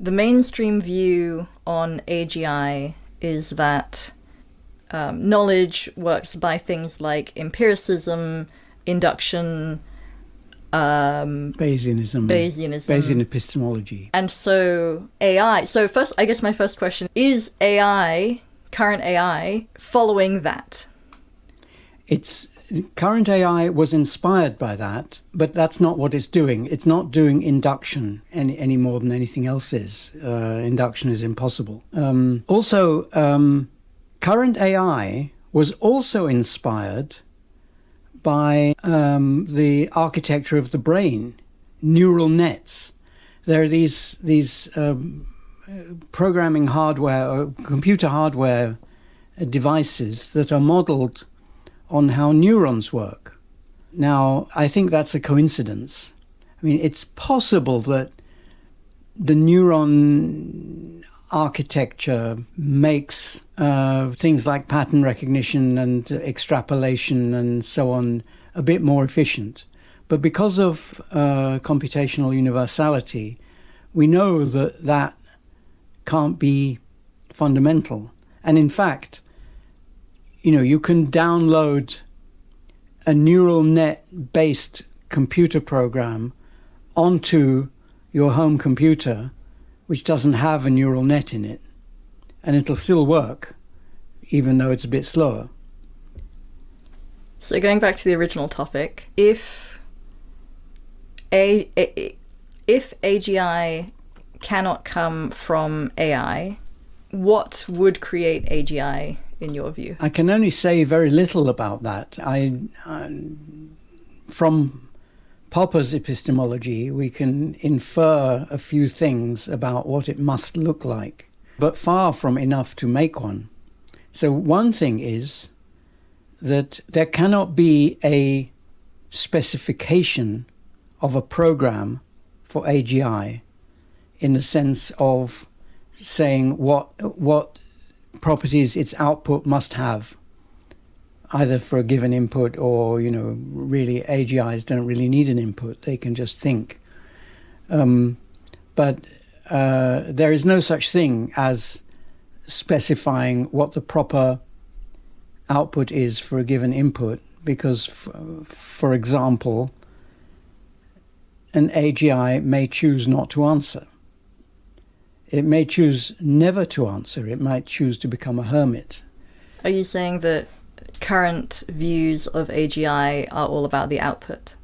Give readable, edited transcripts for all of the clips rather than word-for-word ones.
the mainstream view on AGI is that knowledge works by things like empiricism, induction, Bayesian epistemology. And so AI. So first, I guess my first question is current AI, following that? Current AI was inspired by that, but that's not what it's doing. It's not doing induction any more than anything else is. Induction is impossible. Current AI was also inspired by the architecture of the brain, neural nets. There are these programming hardware or computer hardware devices that are modeled on how neurons work. Now, I think that's a coincidence. I mean, it's possible that the neuron architecture makes things like pattern recognition and extrapolation and so on a bit more efficient. But because of computational universality, we know that that can't be fundamental. And in fact, you can download a neural net-based computer program onto your home computer, which doesn't have a neural net in it, and it'll still work, even though it's a bit slower. So going back to the original topic, if AGI cannot come from AI, what would create AGI in your view? I can only say very little about that. From Popper's epistemology, we can infer a few things about what it must look like, but far from enough to make one. So one thing is that there cannot be a specification of a program for AGI in the sense of saying what properties its output must have, either for a given input or, really AGIs don't really need an input. They can just think. But there is no such thing as specifying what the proper output is for a given input, because, for example, an AGI may choose not to answer. It may choose never to answer. It might choose to become a hermit. Are you saying that current views of AGI are all about the output?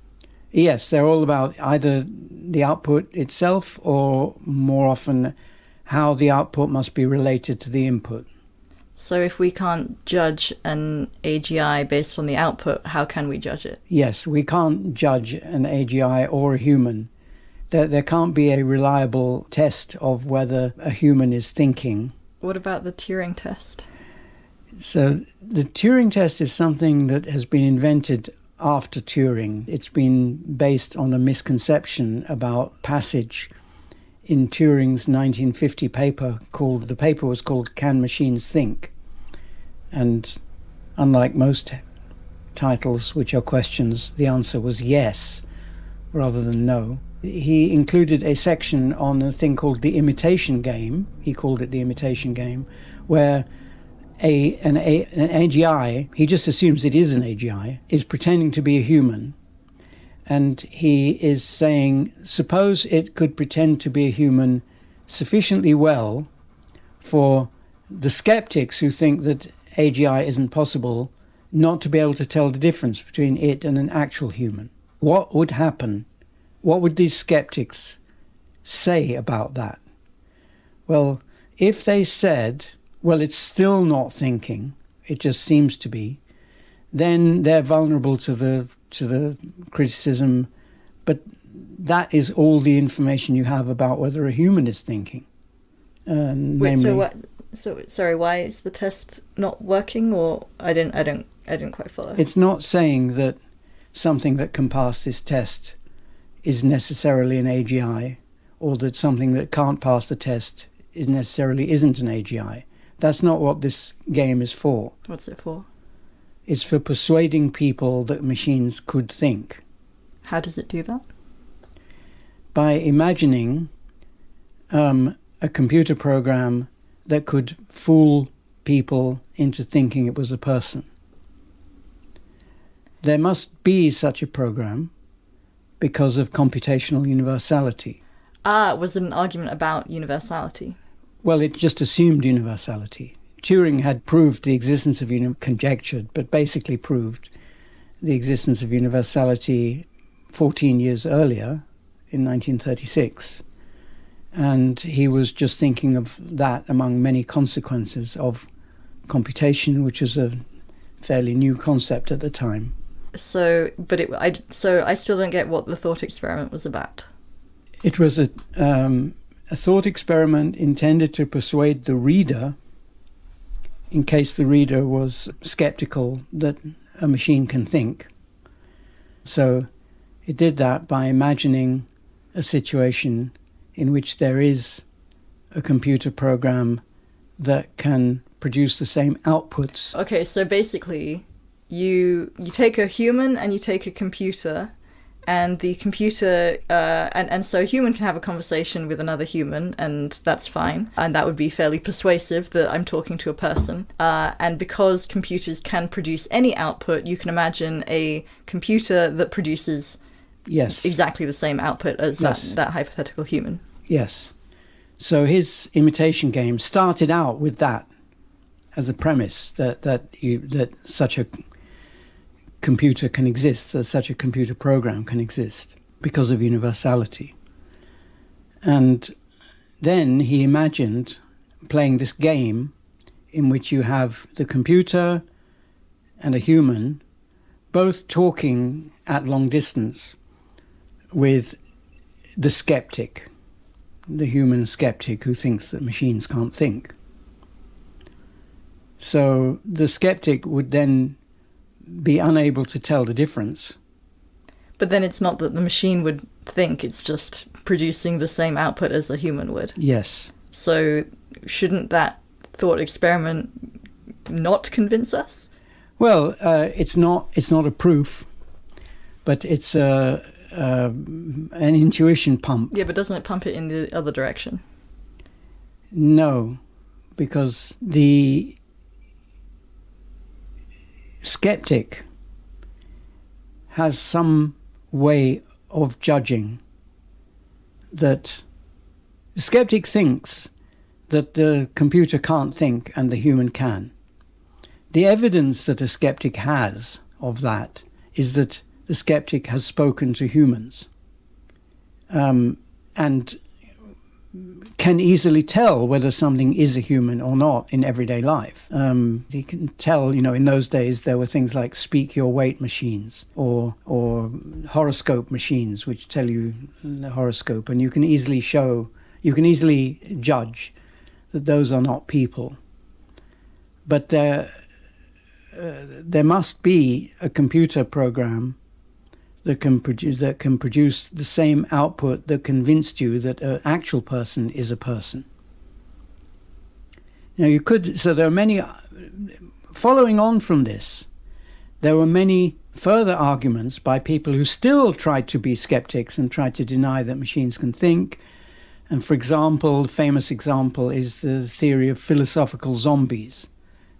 Yes, they're all about either the output itself or, more often, how the output must be related to the input. So if we can't judge an AGI based on the output, how can we judge it? Yes, we can't judge an AGI or a human. There can't be a reliable test of whether a human is thinking. What about the Turing test? So the Turing test is something that has been invented after Turing. It's been based on a misconception about passage in Turing's 1950 paper. The paper was called Can Machines Think? And unlike most titles, which are questions, the answer was yes rather than no. He included a section on a thing called the imitation game. He called it the imitation game, where an AGI, he just assumes it is an AGI, is pretending to be a human. And he is saying, suppose it could pretend to be a human sufficiently well for the skeptics who think that AGI isn't possible not to be able to tell the difference between it and an actual human. What would happen? What would these skeptics say about that? Well, if they said, well, it's still not thinking, it just seems to be, then they're vulnerable to the criticism, but that is all the information you have about whether a human is thinking. Wait, sorry, why is the test not working? Or I didn't quite follow. It's not saying that something that can pass this test is necessarily an AGI, or that something that can't pass the test necessarily isn't an AGI. That's not what this game is for. What's it for? It's for persuading people that machines could think. How does it do that? By imagining a computer program that could fool people into thinking it was a person. There must be such a program because of computational universality. Was it an argument about universality? Well, it just assumed universality. Turing had proved the existence of conjectured, but basically proved the existence of universality 14 years earlier, in 1936. And he was just thinking of that among many consequences of computation, which was a fairly new concept at the time. So I still don't get what the thought experiment was about. It was a thought experiment intended to persuade the reader, in case the reader was skeptical that a machine can think. So it did that by imagining a situation in which there is a computer program that can produce the same outputs. Okay, so basically you take a human and you take a computer, and the computer and so a human can have a conversation with another human, and that's fine, and that would be fairly persuasive that I'm talking to a person, and because computers can produce any output, you can imagine a computer that produces exactly the same output as that hypothetical human. Yes. So his imitation game started out with that as a premise, that such a computer can exist, that such a computer program can exist because of universality. And then he imagined playing this game in which you have the computer and a human both talking at long distance with the skeptic, the human skeptic who thinks that machines can't think. So the skeptic would then be unable to tell the difference. But then it's not that the machine would think, it's just producing the same output as a human would. Yes. So shouldn't that thought experiment not convince us? Well, it's not a proof, but it's an intuition pump. Yeah, but doesn't it pump it in the other direction? No, because the skeptic has some way of judging that the skeptic thinks that the computer can't think and the human can. The evidence that a skeptic has of that is that the skeptic has spoken to humans and can easily tell whether something is a human or not in everyday life. He can tell, in those days there were things like speak your weight machines or horoscope machines which tell you the horoscope, and you can easily judge that those are not people. But there must be a computer program that can produce the same output that convinced you that an actual person is a person. Now so there are many, following on from this, there were many further arguments by people who still tried to be skeptics and tried to deny that machines can think. And for example, the famous example is the theory of philosophical zombies,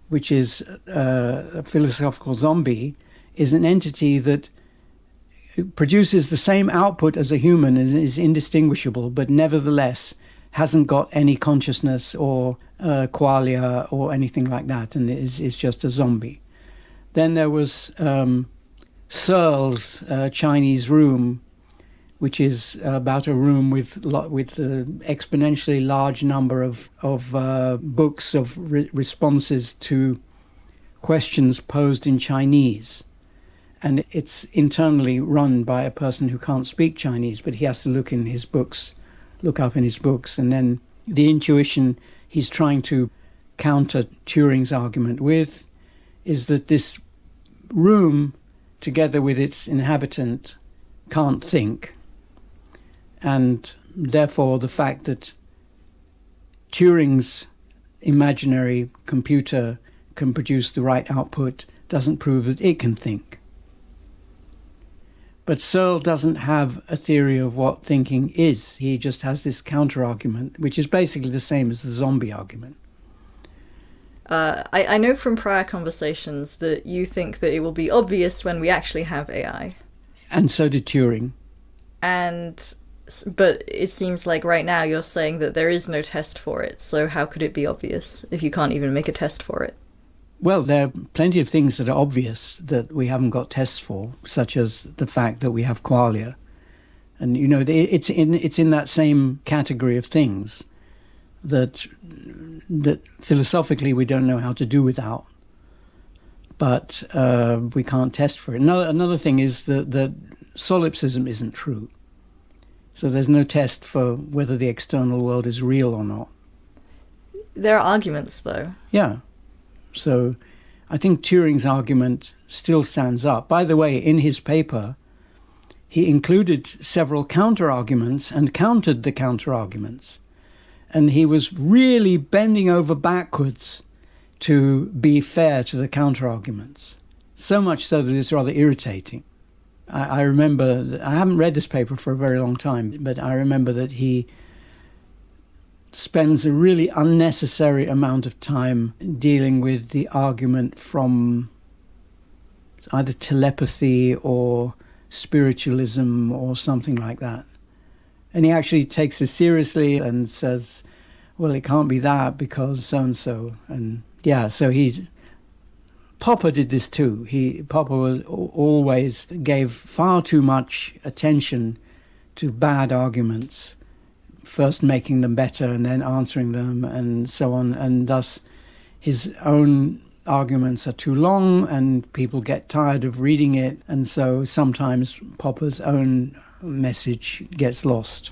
which is a philosophical zombie is an entity that produces the same output as a human and is indistinguishable, but nevertheless hasn't got any consciousness or qualia or anything like that, and is just a zombie. Then there was Searle's Chinese room, which is about a room with an exponentially large number of books of responses to questions posed in Chinese. And it's internally run by a person who can't speak Chinese, but he has to look up in his books. And then the intuition he's trying to counter Turing's argument with is that this room, together with its inhabitant, can't think. And therefore the fact that Turing's imaginary computer can produce the right output doesn't prove that it can think. But Searle doesn't have a theory of what thinking is. He just has this counter-argument, which is basically the same as the zombie argument. I know from prior conversations that you think that it will be obvious when we actually have AI. And so did Turing. But it seems like right now you're saying that there is no test for it, so how could it be obvious if you can't even make a test for it? Well, there are plenty of things that are obvious that we haven't got tests for, such as the fact that we have qualia. And, you know, it's in that same category of things that philosophically we don't know how to do without. But we can't test for it. Another thing is that solipsism isn't true. So there's no test for whether the external world is real or not. There are arguments, though. Yeah. So I think Turing's argument still stands up. By the way, in his paper, he included several counter-arguments and countered the counter-arguments. And he was really bending over backwards to be fair to the counter-arguments. So much so that it's rather irritating. I remember, I haven't read this paper for a very long time, but I remember that he spends a really unnecessary amount of time dealing with the argument from either telepathy or spiritualism or something like that. And he actually takes it seriously and says, well, it can't be that because so-and-so. And yeah, so Popper did this too. Popper always gave far too much attention to bad arguments, first making them better and then answering them and so on. And thus his own arguments are too long and people get tired of reading it. And so sometimes Popper's own message gets lost.